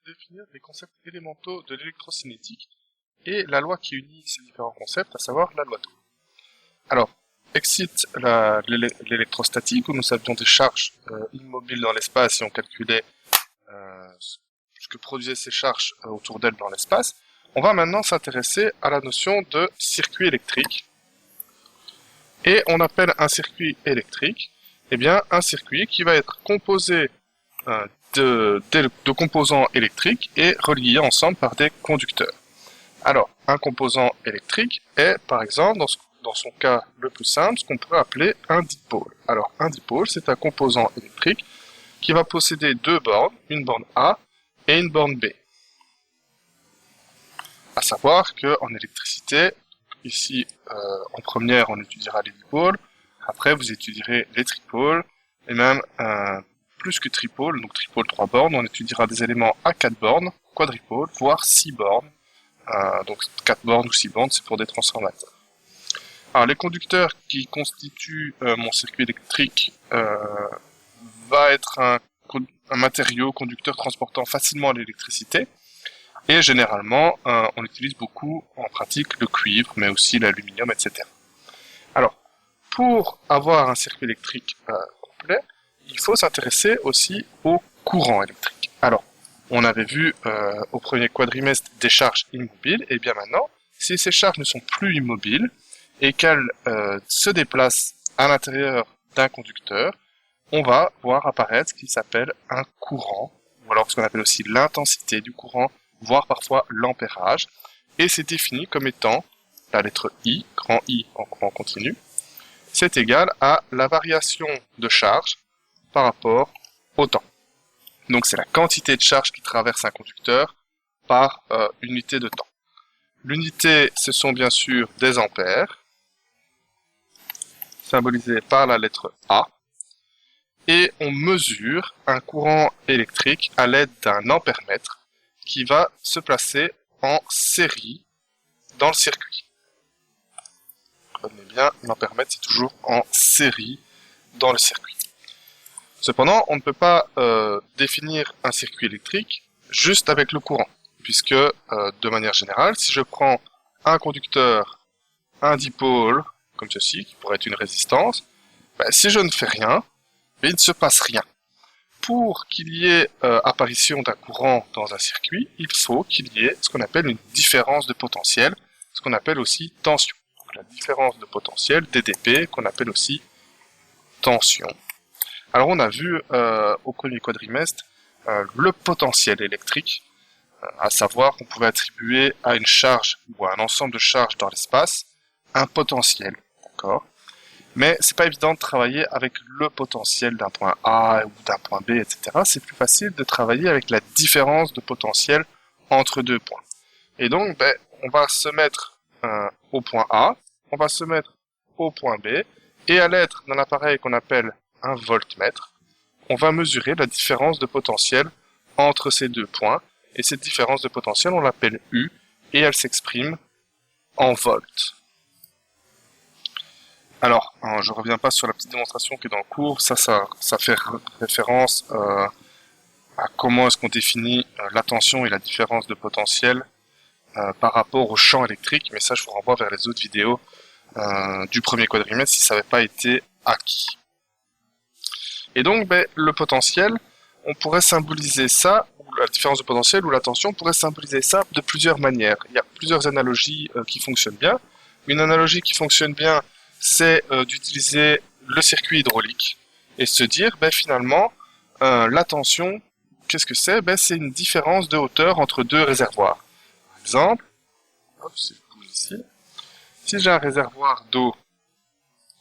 définir les concepts élémentaux de l'électrocinétique et la loi qui unit ces différents concepts, à savoir la loi d'Ohm. Alors, excite l'électrostatique, où nous avions des charges immobiles dans l'espace et on calculait ce que produisaient ces charges autour d'elles dans l'espace. On va maintenant s'intéresser à la notion de circuit électrique. Et on appelle un circuit électrique, eh bien, un circuit qui va être composé de composants électriques et reliés ensemble par des conducteurs. Alors, un composant électrique est, par exemple, dans son cas le plus simple, ce qu'on pourrait appeler un dipôle. Alors, un dipôle, c'est un composant électrique qui va posséder deux bornes, une borne A et une borne B. À savoir qu'en électricité, ici, en première, on étudiera les dipôles. Après, vous étudierez les tripôles. Et même, plus que tripôle, donc tripôle 3 bornes, on étudiera des éléments à 4 bornes, quadripôle, voire 6 bornes. Donc 4 bornes ou 6 bornes, c'est pour des transformateurs. Alors, les conducteurs qui constituent mon circuit électrique va être un matériau conducteur transportant facilement l'électricité. Et généralement, on utilise beaucoup en pratique le cuivre, mais aussi l'aluminium, etc. Alors, pour avoir un circuit électrique complet, il faut s'intéresser aussi au courant électrique. Alors, on avait vu au premier quadrimestre des charges immobiles, et bien maintenant, si ces charges ne sont plus immobiles et qu'elles se déplacent à l'intérieur d'un conducteur, on va voir apparaître ce qui s'appelle un courant, ou alors ce qu'on appelle aussi l'intensité du courant, voire parfois l'ampérage, et c'est défini comme étant la lettre I, grand I en courant continu, c'est égal à la variation de charge par rapport au temps. Donc c'est la quantité de charge qui traverse un conducteur par unité de temps. L'unité, ce sont bien sûr des ampères, symbolisés par la lettre A, et on mesure un courant électrique à l'aide d'un ampèremètre qui va se placer en série dans le circuit. Retenez bien, l'ampèremètre c'est toujours en série dans le circuit. Cependant, on ne peut pas définir un circuit électrique juste avec le courant, puisque de manière générale, si je prends un conducteur, un dipôle, comme ceci, qui pourrait être une résistance, si je ne fais rien, il ne se passe rien. Pour qu'il y ait apparition d'un courant dans un circuit, il faut qu'il y ait ce qu'on appelle une différence de potentiel, ce qu'on appelle aussi tension. Donc, la différence de potentiel, DDP, qu'on appelle aussi tension. Alors on a vu au premier quadrimestre le potentiel électrique, à savoir qu'on pouvait attribuer à une charge ou à un ensemble de charges dans l'espace un potentiel, d'accord ? Mais c'est pas évident de travailler avec le potentiel d'un point A ou d'un point B, etc. C'est plus facile de travailler avec la différence de potentiel entre deux points. Et donc, on va se mettre au point A, on va se mettre au point B, et à l'aide d'un appareil qu'on appelle un voltmètre, on va mesurer la différence de potentiel entre ces deux points. Et cette différence de potentiel, on l'appelle U, et elle s'exprime en volts. Alors, je reviens pas sur la petite démonstration qui est dans le cours, ça fait référence à comment est-ce qu'on définit la tension et la différence de potentiel par rapport au champ électrique, mais ça je vous renvoie vers les autres vidéos du premier quadrimestre si ça n'avait pas été acquis. Et donc, le potentiel, on pourrait symboliser ça, ou la différence de potentiel ou la tension, on pourrait symboliser ça de plusieurs manières. Il y a plusieurs analogies qui fonctionnent bien. Une analogie qui fonctionne bien, c'est d'utiliser le circuit hydraulique et se dire, finalement, la tension, qu'est-ce que c'est ? C'est une différence de hauteur entre deux réservoirs. Par exemple, ici, si j'ai un réservoir d'eau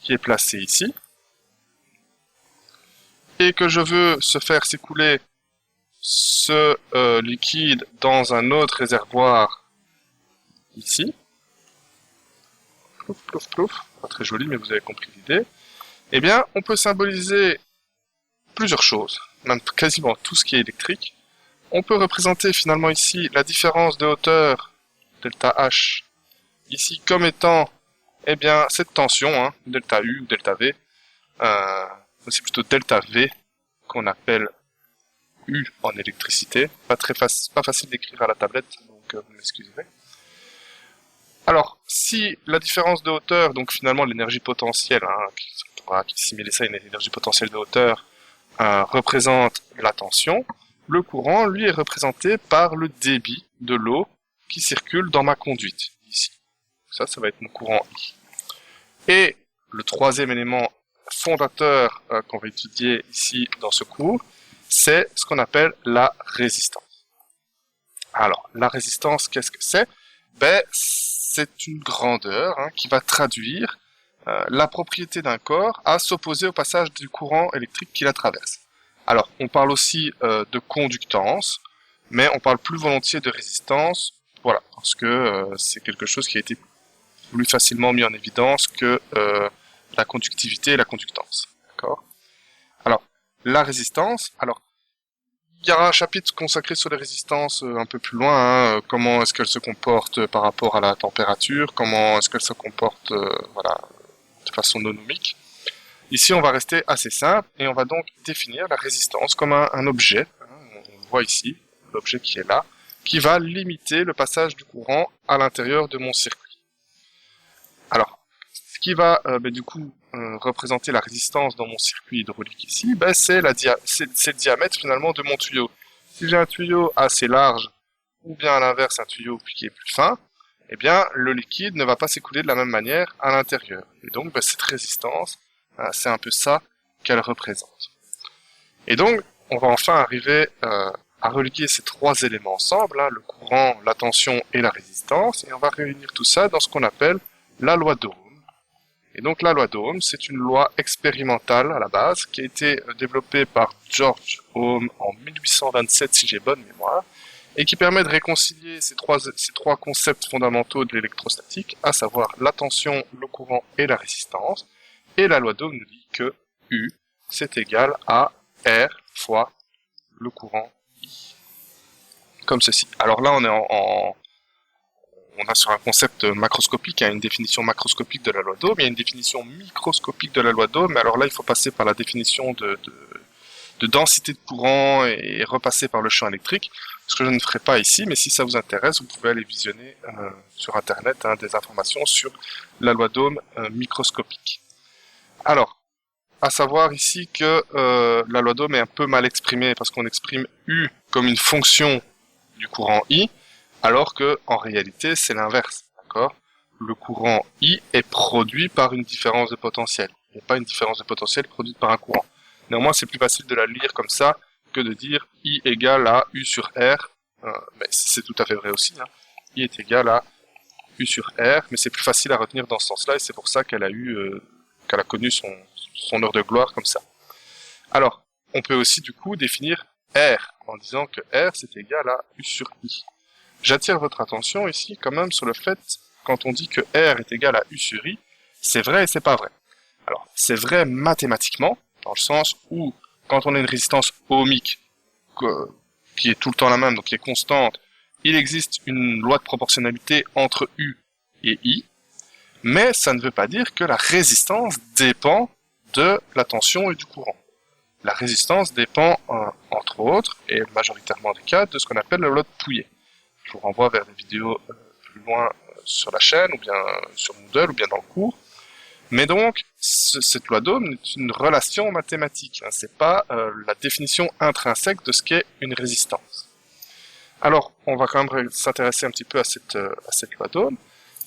qui est placé ici, et que je veux se faire s'écouler ce liquide dans un autre réservoir ici, plouf, plouf, plouf, pas très joli mais vous avez compris l'idée, eh bien on peut symboliser plusieurs choses, même quasiment tout ce qui est électrique. On peut représenter finalement ici la différence de hauteur, delta H, ici comme étant cette tension, delta U ou delta V, c'est plutôt delta V qu'on appelle U en électricité. Pas facile d'écrire à la tablette, donc vous m'excuserez. Alors, si la différence de hauteur, donc finalement l'énergie potentielle, on pourra assimiler ça à une énergie potentielle de hauteur, représente la tension, le courant, lui, est représenté par le débit de l'eau qui circule dans ma conduite, ici. Ça va être mon courant I. Et le troisième élément fondateur qu'on va étudier ici dans ce cours, c'est ce qu'on appelle la résistance. Alors, la résistance, qu'est-ce que c'est? C'est une grandeur qui va traduire la propriété d'un corps à s'opposer au passage du courant électrique qui la traverse. Alors, on parle aussi de conductance, mais on parle plus volontiers de résistance, voilà, parce que c'est quelque chose qui a été plus facilement mis en évidence que la conductivité et la conductance. D'accord? Alors, la résistance, alors, il y aura un chapitre consacré sur les résistances un peu plus loin, comment est-ce qu'elles se comportent par rapport à la température, comment est-ce qu'elles se comportent voilà, de façon nomique. Ici, on va rester assez simple et on va donc définir la résistance comme un objet, on voit ici, l'objet qui est là, qui va limiter le passage du courant à l'intérieur de mon circuit. Alors, ce qui va du coup représenter la résistance dans mon circuit hydraulique ici, c'est le diamètre finalement de mon tuyau. Si j'ai un tuyau assez large, ou bien à l'inverse un tuyau qui est plus fin, eh bien le liquide ne va pas s'écouler de la même manière à l'intérieur. Et donc cette résistance, c'est un peu ça qu'elle représente. Et donc, on va enfin arriver à relier ces trois éléments ensemble, le courant, la tension et la résistance, et on va réunir tout ça dans ce qu'on appelle la loi d'Ohm. Et donc la loi d'Ohm, c'est une loi expérimentale à la base, qui a été développée par George Ohm en 1827, si j'ai bonne mémoire, et qui permet de réconcilier ces trois concepts fondamentaux de l'électrostatique, à savoir la tension, le courant et la résistance. Et la loi d'Ohm nous dit que U, c'est égal à R fois le courant I. Comme ceci. Alors là, on est on a sur un concept macroscopique, une définition macroscopique de la loi d'Ohm, il y a une définition microscopique de la loi d'Ohm, mais alors là, il faut passer par la définition de densité de courant et repasser par le champ électrique, ce que je ne ferai pas ici, mais si ça vous intéresse, vous pouvez aller visionner sur Internet des informations sur la loi d'Ohm microscopique. Alors, à savoir ici que la loi d'Ohm est un peu mal exprimée parce qu'on exprime U comme une fonction du courant I, alors que en réalité c'est l'inverse, d'accord? Le courant I est produit par une différence de potentiel, et pas une différence de potentiel produite par un courant. Néanmoins, c'est plus facile de la lire comme ça que de dire I égale à U sur R, mais c'est tout à fait vrai aussi, I est égal à U sur R, mais c'est plus facile à retenir dans ce sens-là, et c'est pour ça qu'elle a connu son heure de gloire comme ça. Alors, on peut aussi du coup définir R en disant que R c'est égal à U sur I. J'attire votre attention ici quand même sur le fait, quand on dit que R est égal à U sur I, c'est vrai et c'est pas vrai. Alors, c'est vrai mathématiquement, dans le sens où, quand on a une résistance ohmique, qui est tout le temps la même, donc qui est constante, il existe une loi de proportionnalité entre U et I, mais ça ne veut pas dire que la résistance dépend de la tension et du courant. La résistance dépend, entre autres, et majoritairement des cas, de ce qu'on appelle la loi de Pouillet. Je vous renvoie vers des vidéos plus loin sur la chaîne, ou bien sur Moodle, ou bien dans le cours. Mais donc, cette loi d'Ohm est une relation mathématique. C'est pas la définition intrinsèque de ce qu'est une résistance. Alors, on va quand même s'intéresser un petit peu à cette loi d'Ohm.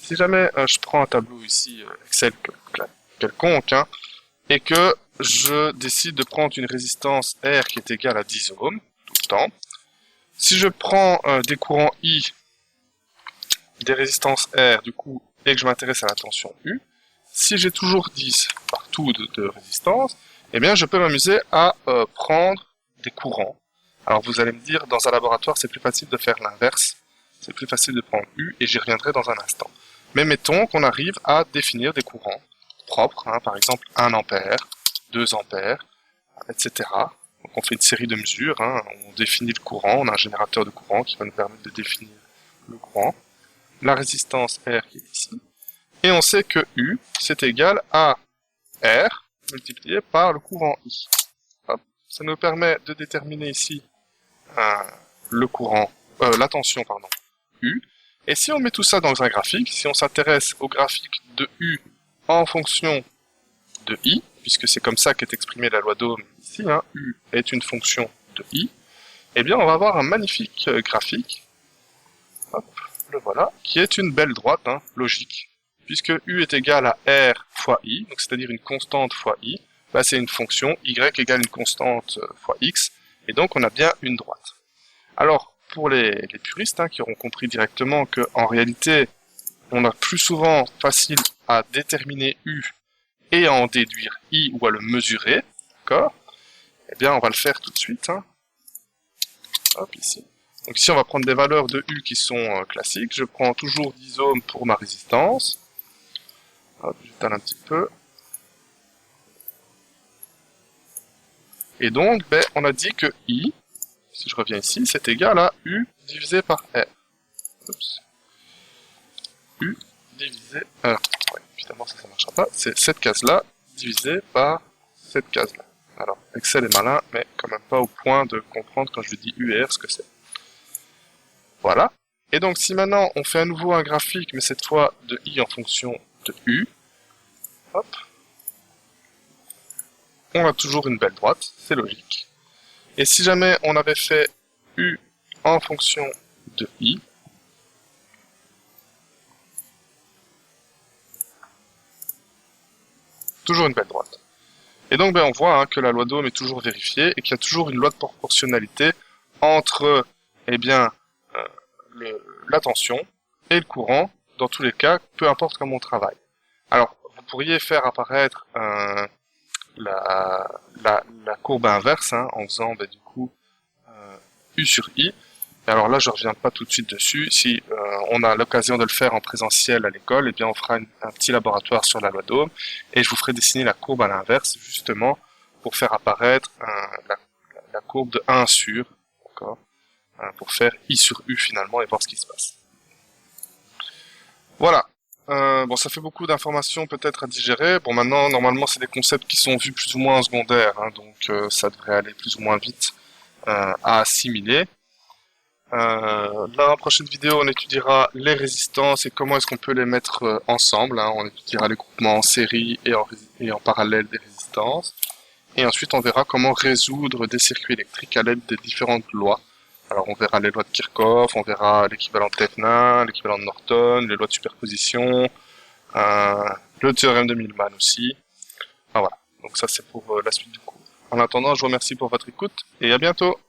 Si jamais je prends un tableau ici, Excel quelconque, et que je décide de prendre une résistance R qui est égale à 10 ohms, tout le temps, si je prends des courants I, des résistances R, du coup, et que je m'intéresse à la tension U, si j'ai toujours 10 partout de résistance, eh bien je peux m'amuser à prendre des courants. Alors vous allez me dire, dans un laboratoire, c'est plus facile de faire l'inverse, c'est plus facile de prendre U, et j'y reviendrai dans un instant. Mais mettons qu'on arrive à définir des courants propres, par exemple 1 ampère, 2 ampères, etc. Donc on fait une série de mesures, on définit le courant, on a un générateur de courant qui va nous permettre de définir le courant, la résistance R qui est ici, et on sait que U, c'est égal à R multiplié par le courant I. Hop. Ça nous permet de déterminer ici le courant, la tension, pardon, U. Et si on met tout ça dans un graphique, si on s'intéresse au graphique de U en fonction de I, puisque c'est comme ça qu'est exprimée la loi d'Ohm ici, hein, U est une fonction de I, eh bien on va avoir un magnifique graphique, hop, le voilà, qui est une belle droite, hein, logique. Puisque U est égal à R fois I, donc c'est-à-dire une constante fois I, bah c'est une fonction, Y égale une constante fois X, et donc on a bien une droite. Alors, pour les puristes, hein, qui auront compris directement que en réalité, on a plus souvent facile à déterminer U et à en déduire I ou à le mesurer, d'accord? Eh bien, on va le faire tout de suite, hein. Hop, ici. Donc ici, on va prendre des valeurs de U qui sont classiques. Je prends toujours 10 ohms pour ma résistance. Hop, j'étale un petit peu. Et donc, ben, on a dit que I, si je reviens ici, c'est égal à U divisé par R. Oups. U divisé... ouais, évidemment, ça ne marchera pas. C'est cette case-là divisée par cette case-là. Alors, Excel est malin, mais quand même pas au point de comprendre quand je dis U et R ce que c'est. Voilà. Et donc, si maintenant on fait à nouveau un graphique, mais cette fois de I en fonction de U, hop, on a toujours une belle droite, c'est logique. Et si jamais on avait fait U en fonction de I, toujours une belle droite. Et donc ben, on voit hein, que la loi d'Ohm est toujours vérifiée et qu'il y a toujours une loi de proportionnalité entre eh bien, la tension et le courant, dans tous les cas, peu importe comment on travaille. Alors, vous pourriez faire apparaître la courbe inverse hein, en faisant ben, du coup U sur I. Et alors là, je ne reviens pas tout de suite dessus. Si on a l'occasion de le faire en présentiel à l'école, eh bien on fera un petit laboratoire sur la loi d'Ohm et je vous ferai dessiner la courbe à l'inverse, justement pour faire apparaître la courbe de 1 sur, d'accord, pour faire I sur U finalement et voir ce qui se passe. Voilà. Bon, ça fait beaucoup d'informations peut-être à digérer. Bon, maintenant, normalement, c'est des concepts qui sont vus plus ou moins en secondaire, hein, donc ça devrait aller plus ou moins vite à assimiler. Dans la prochaine vidéo, on étudiera les résistances et comment est-ce qu'on peut les mettre ensemble, hein. On étudiera les groupements en série et en parallèle des résistances. Et ensuite, on verra comment résoudre des circuits électriques à l'aide des différentes lois. Alors, on verra les lois de Kirchhoff, on verra l'équivalent de Thevenin, l'équivalent de Norton, les lois de superposition, le théorème de Millman aussi. Ah, voilà. Donc ça, c'est pour la suite du cours. En attendant, je vous remercie pour votre écoute et à bientôt.